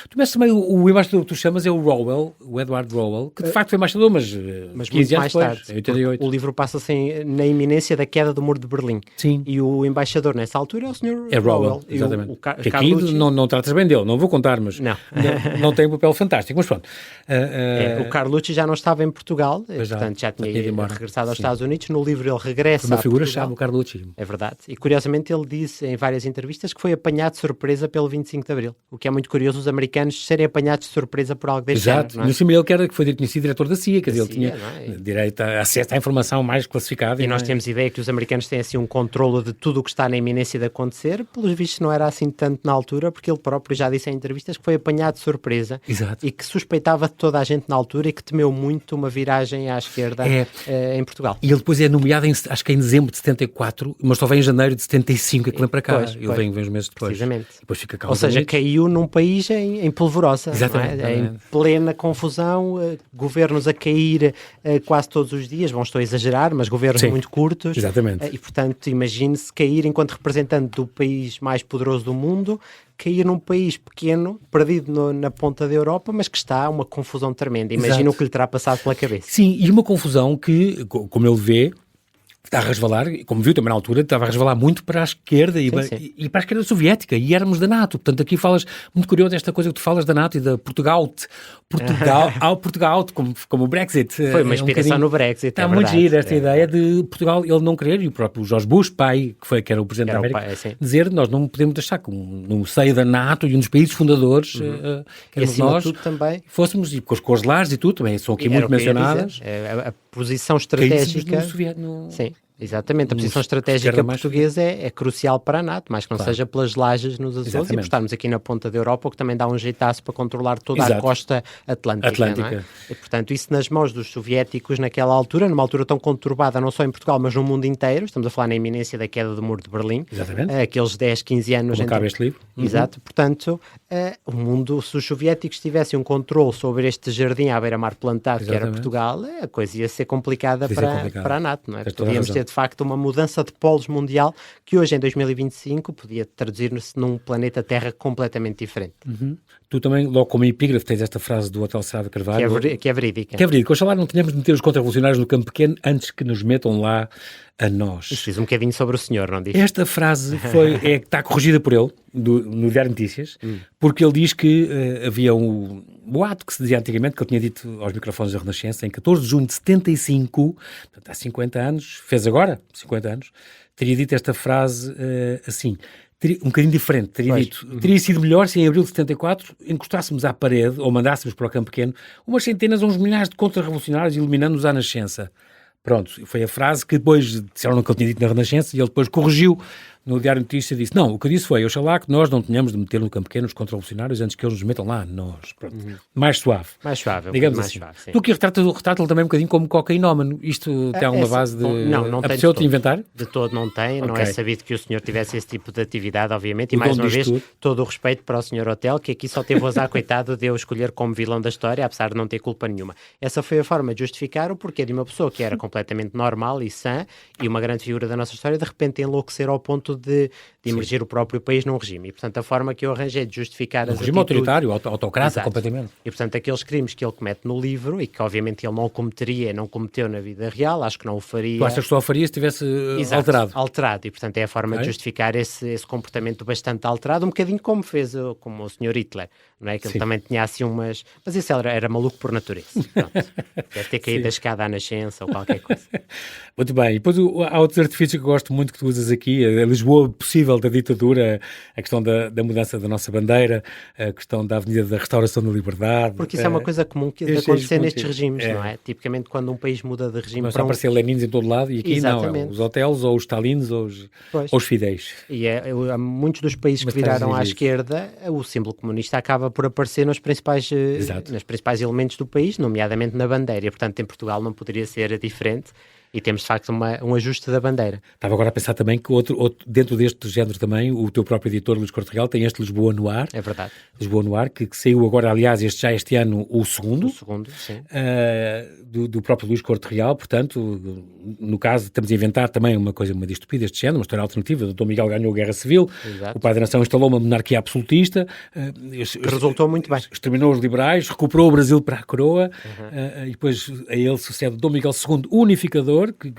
Tu mesmo também, o embaixador que tu chamas é o Rowell, o Edward Rowell, que de facto foi embaixador, mas 15 anos depois, em 88. O livro passa-se na iminência da queda do Muro de Berlim. Sim. E o embaixador nessa altura é o Sr. Rowell. Exatamente. Que aqui não tratas bem dele, não vou contar, mas não tem um papel fantástico, mas pronto. O Carlucci já não estava em Portugal, portanto já tinha regressado aos Estados Unidos. No livro ele regressa uma figura-chave, o Carlucci. É verdade. E curiosamente inclusivamente ele disse em várias entrevistas que foi apanhado de surpresa pelo 25 de Abril, o que é muito curioso os americanos serem apanhados de surpresa por algo deste Exato, género. No cima ele que foi reconhecido diretor da CIA, quer dizer, ele tinha é? direito a acesso à informação mais classificada. E nós temos ideia que os americanos têm assim um controle de tudo o que está na iminência de acontecer, pelos vistos não era assim tanto na altura, porque ele próprio já disse em entrevistas que foi apanhado de surpresa. Exato. E que suspeitava de toda a gente na altura e que temeu muito uma viragem à esquerda em Portugal. E ele depois é nomeado, acho que é em dezembro de 74, mas só vem em janeiro de 75 é que vem para cá. Ele vem uns meses depois. Precisamente. Depois fica cá. Ou seja, caiu num país em polvorosa. Exatamente. Não é? Em plena confusão, governos a cair quase todos os dias, estou a exagerar, mas governos muito curtos. Exatamente. E, portanto, imagine-se cair enquanto representante do país mais poderoso do mundo, cair num país pequeno, perdido na ponta da Europa, mas que está uma confusão tremenda. Imagina o que lhe terá passado pela cabeça. Sim, e uma confusão que, como ele vê, está a resvalar, como viu também na altura, estava a resvalar muito para a esquerda e para a esquerda soviética, e éramos da NATO. Portanto, aqui falas, muito curioso esta coisa que tu falas da NATO e da Portugal, como o Brexit. Foi uma inspiração no Brexit, está muito gira esta ideia de Portugal, ele não querer, e o próprio George Bush, pai, que era o Presidente da América, dizer, nós não podemos deixar que no seio da NATO e um dos países fundadores, que e acima nós, de tudo também, fôssemos, e com os lares e tudo, também são aqui muito mencionadas. A posição estratégica... Sim. Exatamente, a posição estratégica portuguesa é crucial para a NATO, mais que não seja pelas lajes nos Açores e por estarmos aqui na ponta da Europa, o que também dá um jeitaço para controlar toda a costa atlântica. Não é? E, portanto, isso nas mãos dos soviéticos naquela altura, numa altura tão conturbada, não só em Portugal, mas no mundo inteiro, estamos a falar na iminência da queda do Muro de Berlim, aqueles 10, 15 anos... Como acaba este livro. Exato, portanto, o mundo, se os soviéticos tivessem um controle sobre este jardim à beira-mar plantado, que era Portugal, a coisa ia ser complicada para a NATO, não é? Podíamos ter de facto uma mudança de polos mundial que hoje em 2025 podia traduzir-se num planeta Terra completamente diferente. Tu também, logo como epígrafe, tens esta frase do Hotel Saraiva Carvalho. Que é verídica. Que é verídica. Oxalá não tenhamos de meter os contra-revolucionários no campo pequeno antes que nos metam lá a nós. Isso diz um bocadinho sobre o senhor, não diz? Esta frase está corrigida por ele, no Diário de Notícias, porque ele diz que havia um boato que se dizia antigamente, que ele tinha dito aos microfones da Renascença, em 14 de junho de 75, portanto há 50 anos, fez agora 50 anos, teria dito esta frase assim... um bocadinho diferente, teria dito, teria sido melhor se em abril de 74 encostássemos à parede, ou mandássemos para o campo pequeno, umas centenas ou uns milhares de contra-revolucionários eliminando-nos à nascença. Pronto, foi a frase que depois disseram que ele tinha dito na Renascença e ele depois corrigiu no Diário de Notícias e disse, não, o que eu disse foi, oxalá que nós não tenhamos de meter no campo pequeno os contra-revolucionários antes que eles nos metam lá, nós. Pronto. Mais suave. Mais suave, digamos mais assim. Suave, sim. Tu que retrata-lo também um bocadinho como cocainómano. Isto tem alguma base de... Não tem apeteceu-te inventar? De todo não tem, não é sabido que o senhor tivesse esse tipo de atividade, obviamente, e mais uma vez, todo o respeito para o senhor Hotel, que aqui só teve o azar, coitado, de eu escolher como vilão da história, apesar de não ter culpa nenhuma. Essa foi a forma de justificar o porquê de uma pessoa que era completamente normal e sã, e uma grande figura da nossa história, de repente enlouquecer ao ponto de emergir o próprio país num regime. E, portanto, a forma que eu arranjei de justificar as regime atitudes... autoritário, autocrata, completamente. E, portanto, aqueles crimes que ele comete no livro, e que obviamente ele não cometeria, não cometeu na vida real, acho que não o faria... Tu achas que só o faria se tivesse alterado. E, portanto, é a forma de justificar esse comportamento bastante alterado, um bocadinho como fez como o Sr. Hitler, não é? Que ele também tinha assim umas... Mas esse era maluco por natureza. Pronto. Deve ter caído da escada à nascença ou qualquer coisa. Muito bem. E depois há outros artifícios que eu gosto muito que tu usas aqui, a Lisboa possível da ditadura, a questão da mudança da nossa bandeira, a questão da Avenida da Restauração da Liberdade. Porque isso é uma coisa comum que de acontecer nestes regimes, não é? Tipicamente quando um país muda de regime para aparecer Lenins em todo lado e aqui não, os hotéis ou os Stalins ou os Fidéis. E muitos dos países que viraram à esquerda, o símbolo comunista acaba por aparecer nos principais elementos do país, nomeadamente na bandeira. E, portanto, em Portugal não poderia ser diferente. E temos, de facto, um ajuste da bandeira. Estava agora a pensar também que dentro deste género também, o teu próprio editor, Luís Corte Real, tem este Lisboa no Ar. É verdade. Lisboa no Ar, que saiu agora, aliás, este ano, o segundo. O segundo, sim. Do próprio Luís Corte Real, portanto, no caso, estamos a inventar também uma distopia deste género, uma história alternativa. O Dom Miguel ganhou a Guerra Civil, o Pai da Nação instalou uma monarquia absolutista. Que resultou muito bem. Exterminou os liberais, recuperou o Brasil para a coroa, e depois a ele sucede o Dom Miguel II, unificador, que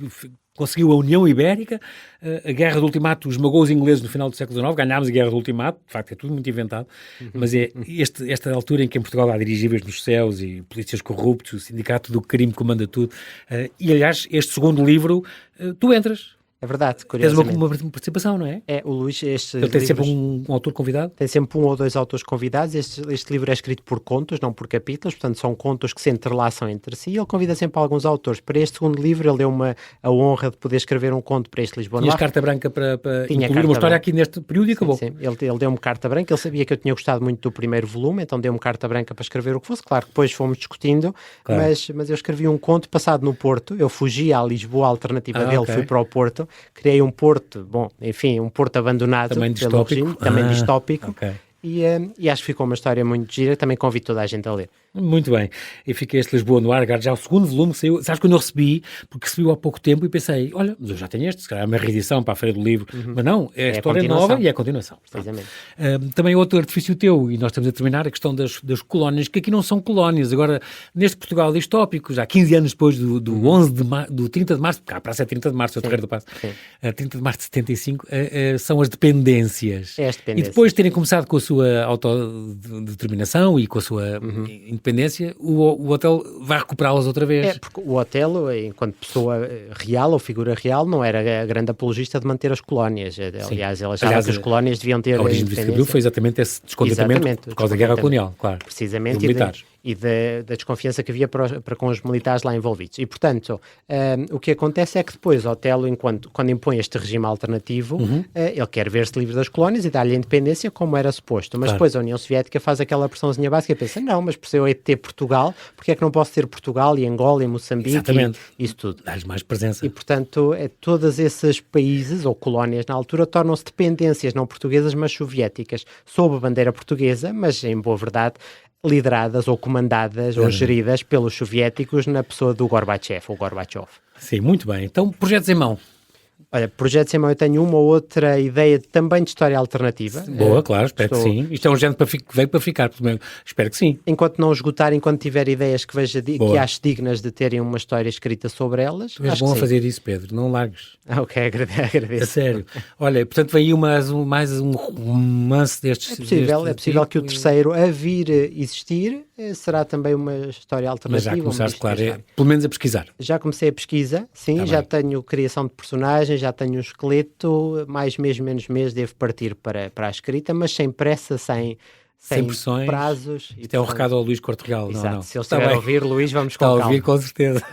conseguiu a União Ibérica, a Guerra do Ultimato esmagou os ingleses no final do século XIX, ganhámos a Guerra do Ultimato, de facto é tudo muito inventado, mas é esta altura em que em Portugal há dirigíveis nos céus e polícias corruptos, o sindicato do crime comanda tudo, e aliás, este segundo livro, tu entras. É verdade, Tens curiosamente. uma participação, não é? É, o Luís, Ele tem sempre um autor convidado? Tem sempre um ou dois autores convidados. Este livro é escrito por contos, não por capítulos, portanto são contos que se entrelaçam entre si. Ele convida sempre alguns autores. Para este segundo livro ele deu-me a honra de poder escrever um conto para este Lisboa Tinhas Noir. carta branca para Tinha incluir carta uma história branca. aqui neste período e acabou. Sim. Ele deu-me carta branca, ele sabia que eu tinha gostado muito do primeiro volume, então deu-me carta branca para escrever o que fosse. Claro que depois fomos discutindo, Claro. mas eu escrevi um conto passado no Porto. Eu fugi à Lisboa, a alternativa dele, ok. fui para o Porto, criei um Porto, bom, enfim, um Porto abandonado Também pelo distópico. regime, também distópico. Ok. E acho que ficou uma história muito gira, também convido toda a gente a ler. Muito bem. E fica este Lisboa no ar, já o segundo volume que saiu. Sabes quando eu recebi, porque recebi há pouco tempo e pensei, olha, mas eu já tenho este, se calhar é uma reedição para a Feira do Livro. Mas não, é a história nova e é a continuação. Precisamente. Também outro artifício teu, e nós estamos a terminar, a questão das colónias, que aqui não são colónias. Agora, neste Portugal distópico, já 15 anos depois do 30 de março, porque a praça é 30 de março, é o Terreiro da Praça, 30 de março de 75, são as dependências. É as dependências. E depois de terem começado com a sua autodeterminação e com a sua independência, o hotel vai recuperá-las outra vez. É, porque o Otelo, enquanto pessoa real ou figura real, não era a grande apologista de manter as colónias. Aliás, ele achava que as colónias deviam ter a origem do Vice-Gabriel foi exatamente esse descontentamento por causa da guerra colonial, claro. Precisamente, militares. e da desconfiança que havia para com os militares lá envolvidos. E, portanto, o que acontece é que depois Otelo, quando impõe este regime alternativo, ele quer ver-se livre das colónias e dar-lhe a independência como era suposto. Mas depois a União Soviética faz aquela pressãozinha básica e pensa, não, mas por ser eu hei de ter Portugal, porque é que não posso ter Portugal e Angola e Moçambique e isso tudo? Dá-lhes mais presença. E, portanto, todos esses países ou colónias na altura tornam-se dependências não portuguesas, mas soviéticas, sob a bandeira portuguesa, mas em boa verdade lideradas ou comandadas ou geridas pelos soviéticos na pessoa do Gorbachev, ou Gorbachev. Sim, muito bem. Então, projetos em mão. Olha, projetos em mão, eu tenho uma ou outra ideia também de história alternativa. Boa, claro, espero que sim. Isto é um género que veio para ficar, pelo menos. Espero que sim. Enquanto não esgotar, enquanto tiver ideias que que acho dignas de terem uma história escrita sobre elas. Tu és bom a fazer isso, Pedro, não largues. Ok, agradeço. A sério. Olha, portanto, vem aí mais um romance destes. É possível que o terceiro a vir existir será também uma história alternativa. Mas já começaste, claro, pelo menos a pesquisar. Já comecei a pesquisa, sim, já tenho criação de personagens, já tenho um esqueleto, mais mês, menos mês, devo partir para a escrita, mas sem pressa, sem pressões, prazos. Isto é um recado ao Luís Corte Real. Exato, não. Se ele estiver a ouvir, Luís, vamos com calma. calma. Está a ouvir, com certeza.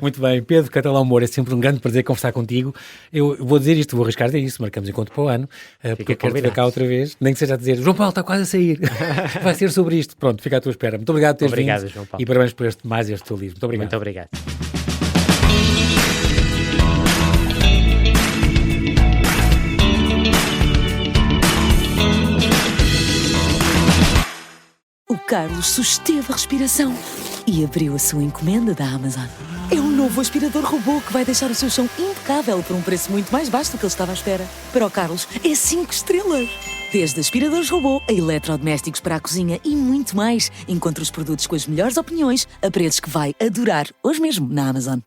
Muito bem. Pedro Catalão Moura, é sempre um grande prazer conversar contigo. Eu vou dizer isto, vou arriscar dizer isso, marcamos encontro para o ano, porque eu quero te ver cá outra vez, nem que seja a dizer, João Paulo está quase a sair, vai ser sobre isto. Pronto, fica à tua espera. Muito obrigado por teres vindo. João Paulo. E parabéns por este teu livro. Muito obrigado. Muito obrigado. O Carlos susteve a respiração e abriu a sua encomenda da Amazon. É um novo aspirador robô que vai deixar o seu chão impecável por um preço muito mais baixo do que ele estava à espera. Para o Carlos, é 5 estrelas. Desde aspiradores robô a eletrodomésticos para a cozinha e muito mais. Encontre os produtos com as melhores opiniões a preços que vai adorar hoje mesmo na Amazon.